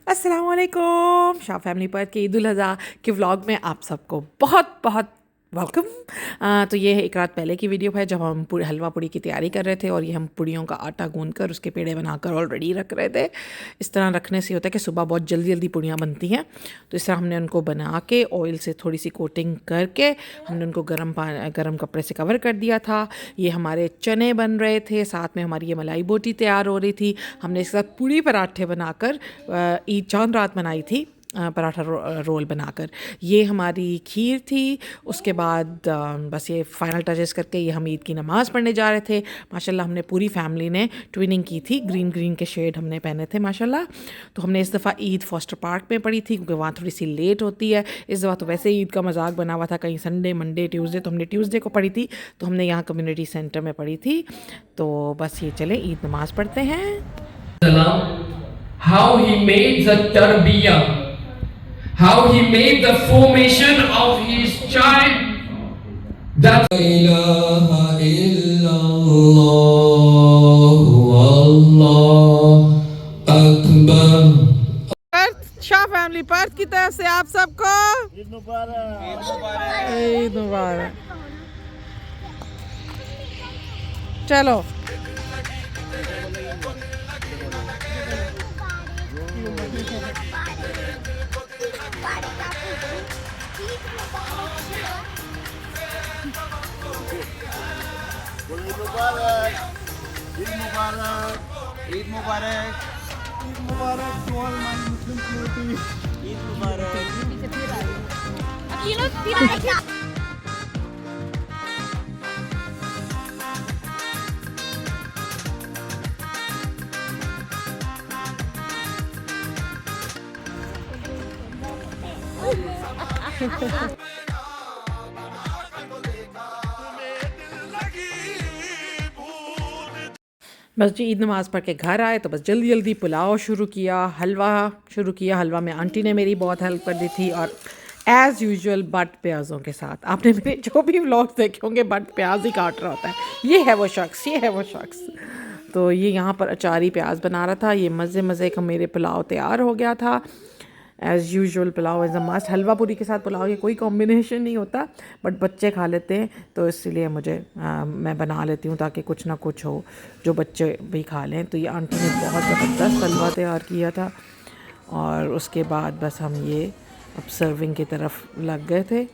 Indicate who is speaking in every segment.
Speaker 1: अस्सलाम वालेकुम। शाह फैमिली पर के ईद उल अज़हा के व्लॉग में आप सबको बहुत बहुत वेलकम। तो ये एक रात पहले की वीडियो है जब हम हलवा पूड़ी की तैयारी कर रहे थे और ये हम पूड़ियों का आटा गूंद कर उसके पेड़े बनाकर ऑलरेडी रख रहे थे। इस तरह रखने से होता है कि सुबह बहुत जल्दी जल्दी पूड़ियाँ बनती हैं। तो इस तरह हमने उनको बना के ऑयल से थोड़ी सी कोटिंग करके हमने उनको गर्म कपड़े से कवर कर दिया था। ये हमारे चने बन रहे थे, साथ में हमारी ये मलाई बोटी तैयार हो रही थी। हमने इसके साथ पूड़ी पराठे बनाकर ईद चांद रात मनाई थी, पराठा रोल बनाकर। ये हमारी खीर थी। उसके बाद बस ये फाइनल टचेस करके ये हम ईद की नमाज़ पढ़ने जा रहे थे। माशाल्लाह हमने पूरी फैमिली ने ट्विनिंग की थी, ग्रीन ग्रीन के शेड हमने पहने थे माशाल्लाह। तो हमने इस दफ़ा ईद फॉस्टर पार्क में पढ़ी थी क्योंकि वहाँ थोड़ी सी लेट होती है। इस दफ़ा तो वैसे ही ईद का मजाक बना हुआ था, कहीं संडे मंडे ट्यूसडे, तो हमने ट्यूसडे को पढ़ी थी। तो हमने यहाँ कम्युनिटी सेंटर में पढ़ी थी। तो बस ये चले ईद नमाज़ पढ़ते हैं।
Speaker 2: How he made the tarbiyah, how he made the formation of his child. That ilaha illallah, Allah akbar.
Speaker 1: Shah family Perth की तरफ से आप सबको ईद मुबारक। ईद मुबारक। चलो
Speaker 3: ईद मुबारक, ईद मुबारक, ईद मुबारक, ईद मुबारक to all my Muslim community. Eid मुबारक।
Speaker 1: बस जी ईद नमाज़ पढ़ के घर आए तो बस जल्दी जल्दी पुलाव शुरू किया, हलवा शुरू किया। हलवा में आंटी ने मेरी बहुत हेल्प कर दी थी और एज़ यूजुअल बट प्याज़ों के साथ। आपने मेरे जो भी व्लॉग्स देखे होंगे बट प्याज ही काट रहा होता है। ये है वो शख्स, ये है वो शख्स। तो ये यहाँ पर अचारी प्याज बना रहा था। ये मज़े मज़े का मेरे पुलाव तैयार हो गया था। As usual pulao is a must. Halwa puri के साथ पुलाव ये कोई कॉम्बिनेशन नहीं होता, बट बच्चे खा लेते हैं तो इसलिए मैं बना लेती हूँ ताकि कुछ ना कुछ हो जो बच्चे भी खा लें। तो ये आंटी ने बहुत ज़बरदस्त हलवा तैयार किया था और उसके बाद बस हम ये अब सर्विंग की तरफ लग गए थे।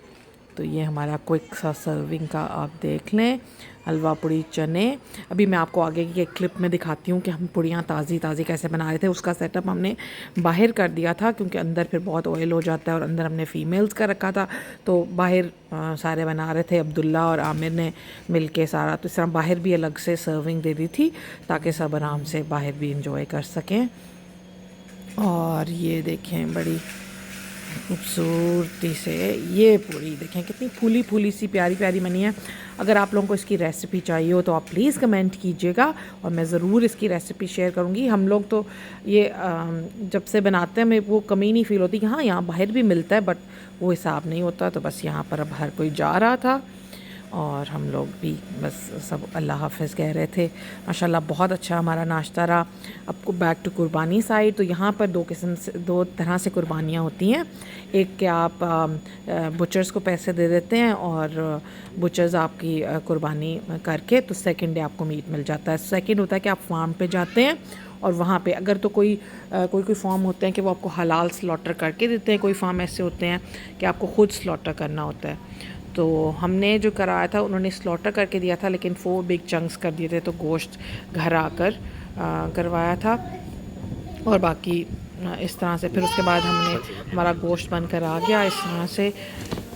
Speaker 1: तो ये हमारा क्विक सा सर्विंग का आप देख लें, हलवा पूड़ी चने। अभी मैं आपको आगे की एक क्लिप में दिखाती हूँ कि हम पूड़ियाँ ताज़ी ताज़ी कैसे बना रहे थे। उसका सेटअप हमने बाहर कर दिया था क्योंकि अंदर फिर बहुत ऑयल हो जाता है और अंदर हमने फ़ीमेल्स का रखा था। तो बाहर सारे बना रहे थे, अब्दुल्ला और आमिर ने मिल के सारा। तो इस तरह बाहर भी अलग से सर्विंग दे दी थी ताकि सब आराम से बाहर भी इंजॉय कर सकें। और ये देखें बड़ी खूबसूरती से ये पूरी देखें कितनी फूली फूली सी प्यारी प्यारी बनी है। अगर आप लोगों को इसकी रेसिपी चाहिए हो तो आप प्लीज़ कमेंट कीजिएगा और मैं ज़रूर इसकी रेसिपी शेयर करूँगी। हम लोग तो ये जब से बनाते हैं हमें वो कमी नहीं फ़ील होती कि हाँ यहाँ बाहर भी मिलता है, बट वो हिसाब नहीं होता। तो बस यहाँ पर अब हर कोई जा रहा था और हम लोग भी बस सब अल्लाह हाफ़िज़ कह रहे थे। माशाल्लाह बहुत अच्छा हमारा नाश्ता रहा। अब बैक टू कुर्बानी साइड। तो यहाँ पर दो तरह से कुर्बानियाँ होती हैं। एक कि आप बुचर्स को पैसे दे देते हैं और बुचर्स आपकी कुर्बानी करके तो सेकंड डे आपको मीट मिल जाता है। सेकंड होता है कि आप फार्म पे जाते हैं और वहाँ पे अगर तो कोई फार्म होते हैं कि वो आपको हलाल स्लॉटर करके देते हैं, कोई फार्म ऐसे होते हैं कि आपको ख़ुद स्लॉटर करना होता है। तो हमने जो कराया था उन्होंने स्लॉटर करके दिया था लेकिन 4 बिग चंक्स कर दिए थे, तो गोश्त घर आकर करवाया था। और बाकी इस तरह से फिर उसके बाद हमारा गोश्त बनकर आ गया। इस तरह से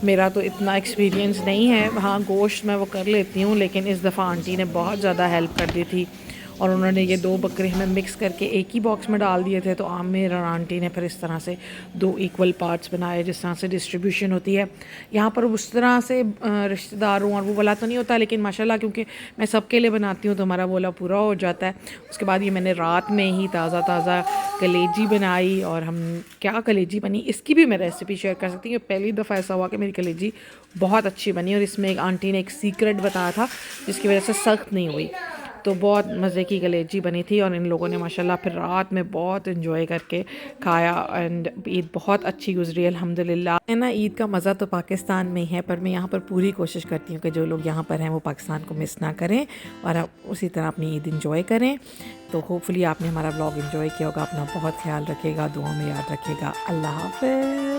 Speaker 1: मेरा तो इतना एक्सपीरियंस नहीं है, हाँ गोश्त मैं वो कर लेती हूँ, लेकिन इस दफ़ा आंटी ने बहुत ज़्यादा हेल्प कर दी थी और उन्होंने ये 2 बकरे हमें मिक्स करके एक ही बॉक्स में डाल दिए थे। तो आमिर और आंटी ने फिर इस तरह से 2 इक्वल पार्ट्स बनाए जिस तरह से डिस्ट्रीब्यूशन होती है। यहाँ पर उस तरह से रिश्तेदारों और वो वाला तो नहीं होता, लेकिन माशाल्लाह क्योंकि मैं सबके लिए बनाती हूँ तो हमारा बोला पूरा हो जाता है। उसके बाद ये मैंने रात में ही ताज़ा कलेजी बनाई और हम क्या कलेजी बनी इसकी भी मैं रेसिपी शेयर कर सकती हूँ। पहली दफ़ा ऐसा हुआ कि मेरी कलेजी बहुत अच्छी बनी और इसमें एक आंटी ने एक सीक्रेट बताया था जिसकी वजह से सख्त नहीं हुई। तो बहुत मज़े की कलेजी बनी थी और इन लोगों ने माशाल्लाह फिर रात में बहुत इन्जॉय करके खाया एंड ईद बहुत अच्छी गुजरी अल्हम्दुलिल्लाह। है ना, ईद का मज़ा तो पाकिस्तान में ही है, पर मैं यहाँ पर पूरी कोशिश करती हूँ कि जो लोग यहाँ पर हैं वो पाकिस्तान को मिस ना करें और आप उसी तरह अपनी ईद इंजॉय करें। तो होपफुली आपने हमारा व्लॉग इंजॉय किया होगा। अपना बहुत ख्याल रखिएगा, दुआ में याद रखिएगा। अल्लाह हाफ़िज़।